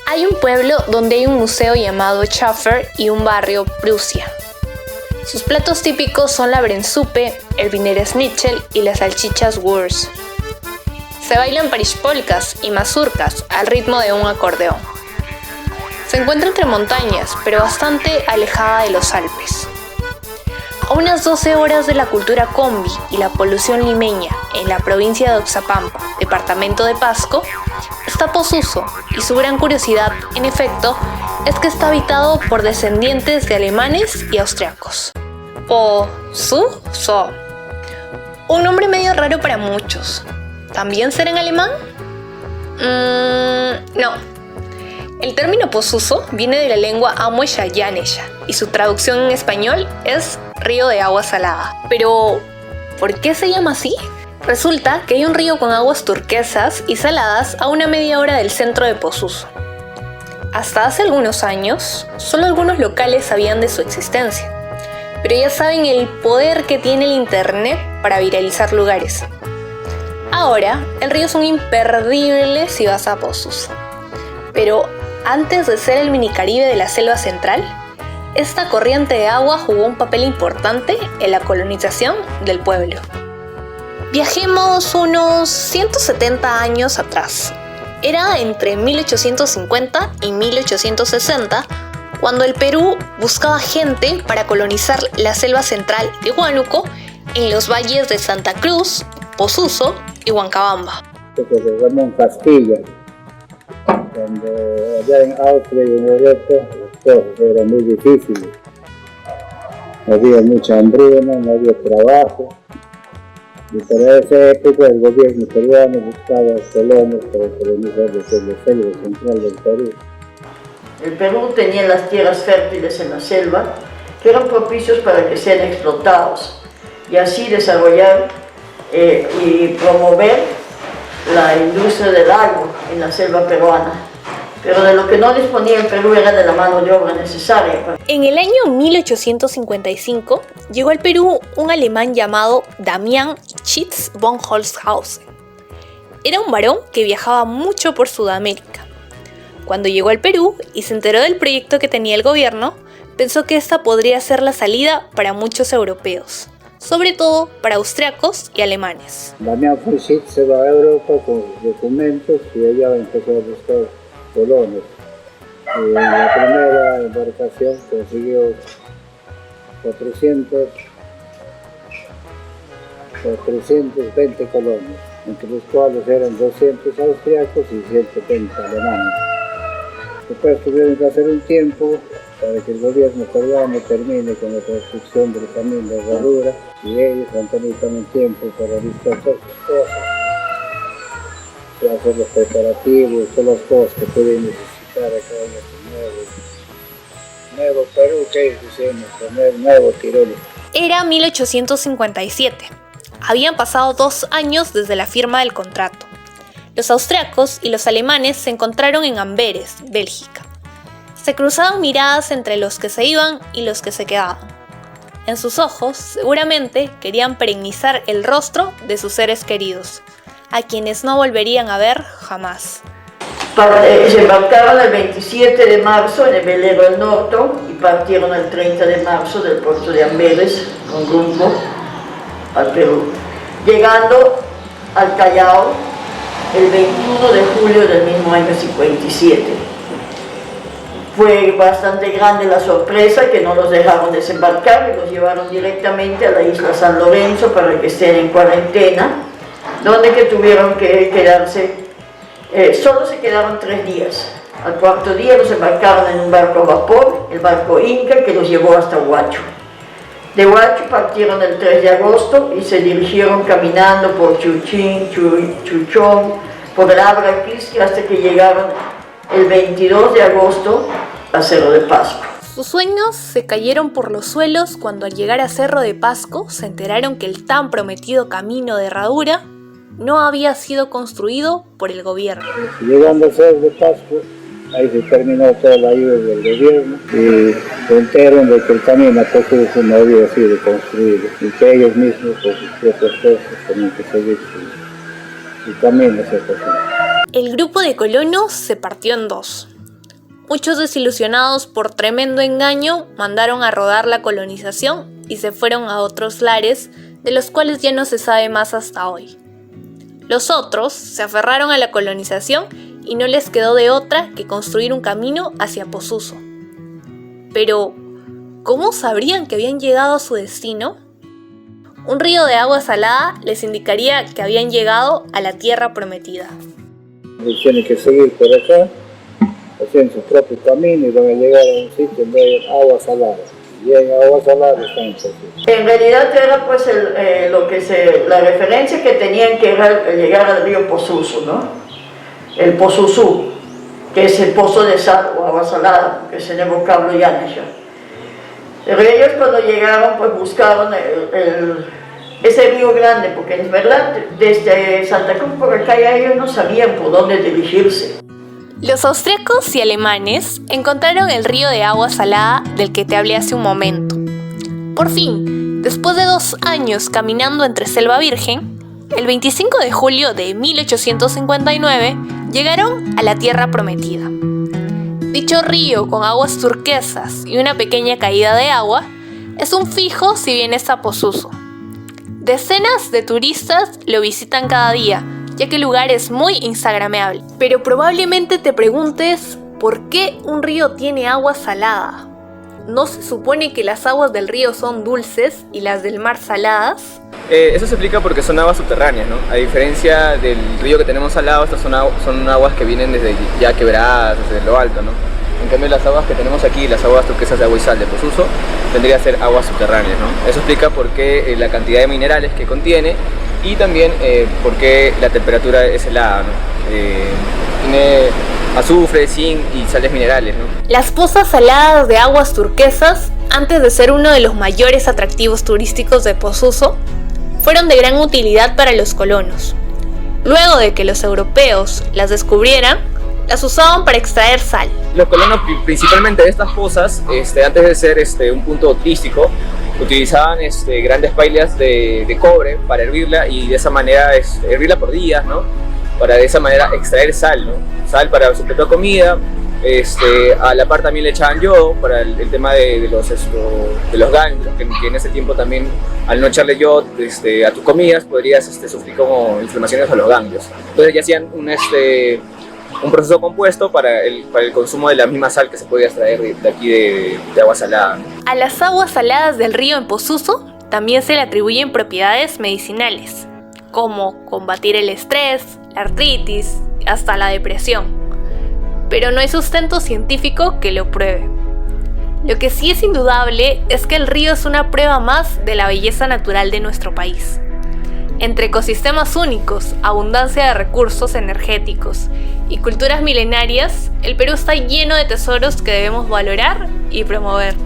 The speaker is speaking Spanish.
Hay un pueblo donde hay un museo llamado Schaffer y un barrio Prusia. Sus platos típicos son la Brennsuppe, el Wiener Schnitzel y las salchichas Wurst. Se bailan parish-polkas y mazurkas al ritmo de un acordeón. Se encuentra entre montañas, pero bastante alejada de los Alpes. A unas 12 horas de la cultura combi y la polución limeña en la provincia de Oxapampa, departamento de Pasco, está Posuso, y su gran curiosidad, en efecto, es que está habitado por descendientes de alemanes y austriacos. Posuso. Un nombre medio raro para muchos. ¿También será en alemán? No. El término Posuso viene de la lengua amueya-yaneya y su traducción en español es río de agua salada. Pero, ¿por qué se llama así? Resulta que hay un río con aguas turquesas y saladas a una media hora del centro de Posuso. Hasta hace algunos años, solo algunos locales sabían de su existencia. Pero ya saben el poder que tiene el internet para viralizar lugares. Ahora, el río es un imperdible si vas a Posuso. Pero antes de ser el minicaribe de la selva central, esta corriente de agua jugó un papel importante en la colonización del pueblo. Viajemos unos 170 años atrás. Era entre 1850 y 1860 cuando el Perú buscaba gente para colonizar la selva central de Huánuco en los valles de Santa Cruz, Posuso y Huancabamba. Desde Ramón Castilla, cuando allá en Austria y en Europa las cosas eran muy difíciles. Había mucha hambruna, no había trabajo. Y para esa época el gobierno peruano buscaba colonos para colonizar desde la selva central del Perú. El Perú tenía las tierras fértiles en la selva que eran propicios para que sean explotados y así desarrollar y promover la industria del agro en la selva peruana. Pero de lo que no disponía el Perú era de la mano de obra necesaria. En el año 1855 llegó al Perú un alemán llamado Damian Schitz von Holzhausen. Era un varón que viajaba mucho por Sudamérica. Cuando llegó al Perú y se enteró del proyecto que tenía el gobierno, pensó que esta podría ser la salida para muchos europeos, sobre todo para austriacos y alemanes. Damian von Schitz se va a Europa con documentos y ella empezó a buscar colonos. En la primera embarcación consiguió 420 colonos, entre los cuales eran 200 austriacos y 130 alemanes. Después tuvieron que hacer un tiempo para que el gobierno peruano termine con la construcción del camino de Herradura y ellos han tenido también tiempo para listar todas sus cosas, hacer los preparativos, todas las cosas que pueden necesitar acá en este nuevo Perú, que decimos, nuevo Tirol. Era 1857. Habían pasado 2 años desde la firma del contrato. Los austriacos y los alemanes se encontraron en Amberes, Bélgica. Se cruzaban miradas entre los que se iban y los que se quedaban. En sus ojos, seguramente, querían perennizar el rostro de sus seres queridos, a quienes no volverían a ver jamás. Se embarcaron el 27 de marzo en el velero del Norto y partieron el 30 de marzo del puerto de Amberes con rumbo al Perú, llegando al Callao el 21 de julio del mismo año 57. Fue bastante grande la sorpresa que no los dejaron desembarcar y los llevaron directamente a la isla San Lorenzo para que estén en cuarentena, donde que tuvieron que quedarse, solo se quedaron 3 días. Al 4.º día los embarcaron en un barco a vapor, el barco Inca, que los llevó hasta Huacho. De Huacho partieron el 3 de agosto y se dirigieron caminando por Chuchín, Chuchón, por el Abra Cristi, hasta que llegaron el 22 de agosto a Cerro de Pasco. Sus sueños se cayeron por los suelos cuando al llegar a Cerro de Pasco se enteraron que el tan prometido camino de Herradura no había sido construido por el gobierno. Llegando a Cerro de Pasco, ahí se terminó toda la ayuda del gobierno y se enteraron de que el camino a Posuso no había sido construido y que ellos mismos por sus propias cosas tenían que seguir su camino hacia Posuso. El grupo de colonos se partió en 2. Muchos desilusionados por tremendo engaño mandaron a rodar la colonización y se fueron a otros lares de los cuales ya no se sabe más hasta hoy. Los otros se aferraron a la colonización y no les quedó de otra que construir un camino hacia Posuso. Pero, ¿cómo sabrían que habían llegado a su destino? Un río de agua salada les indicaría que habían llegado a la tierra prometida. Tienen que seguir por acá, haciendo su propio camino y van a llegar a un sitio donde hay agua salada. Y en agua salada están en Posuso. En realidad era pues la referencia que tenían que llegar al río Posuso, ¿no? El Posusú, que es el pozo de sal o agua salada, que es en el vocablo Yanesha. Pero ellos cuando llegaron pues buscaron ese río grande, porque es verdad, desde Santa Cruz por acá ya ellos no sabían por dónde dirigirse. Los austriacos y alemanes encontraron el río de agua salada del que te hablé hace un momento. Por fin, después de 2 años caminando entre selva virgen, el 25 de julio de 1859 llegaron a la tierra prometida. Dicho río con aguas turquesas y una pequeña caída de agua es un fijo si vienes a Posuso. Decenas de turistas lo visitan cada día, ya que el lugar es muy instagrameable. Pero probablemente te preguntes, ¿por qué un río tiene agua salada? ¿No se supone que las aguas del río son dulces y las del mar saladas? Eso se explica porque son aguas subterráneas, ¿no? A diferencia del río que tenemos salado, estas son aguas que vienen desde ya quebradas, desde lo alto, ¿no? En cambio las aguas que tenemos aquí, las aguas turquesas de agua y sal de Posuso, tendría que ser aguas subterráneas, ¿no? Eso explica por qué la cantidad de minerales que contiene y también por qué la temperatura es helada, ¿no? Tiene azufre, zinc y sales minerales, ¿no? Las pozas saladas de aguas turquesas, antes de ser uno de los mayores atractivos turísticos de Posuso, fueron de gran utilidad para los colonos. Luego de que los europeos las descubrieran, las usaban para extraer sal. Los colonos, principalmente de estas pozas, antes de ser un punto turístico, utilizaban grandes pailas de cobre para hervirla y de esa manera hervirla por días, ¿no? Para de esa manera extraer sal, ¿no? Sal para su propia comida. A la par también le echaban yodo para el tema de los ganglios, que en ese tiempo también al no echarle yodo a tus comidas podrías sufrir como inflamaciones a los ganglios. Entonces ya hacían un proceso compuesto para el consumo de la misma sal que se podía extraer de aquí de agua salada. A las aguas saladas del río en Posuso también se le atribuyen propiedades medicinales, como combatir el estrés, la artritis, hasta la depresión. Pero no hay sustento científico que lo pruebe. Lo que sí es indudable es que el río es una prueba más de la belleza natural de nuestro país. Entre ecosistemas únicos, abundancia de recursos energéticos y culturas milenarias, el Perú está lleno de tesoros que debemos valorar y promover.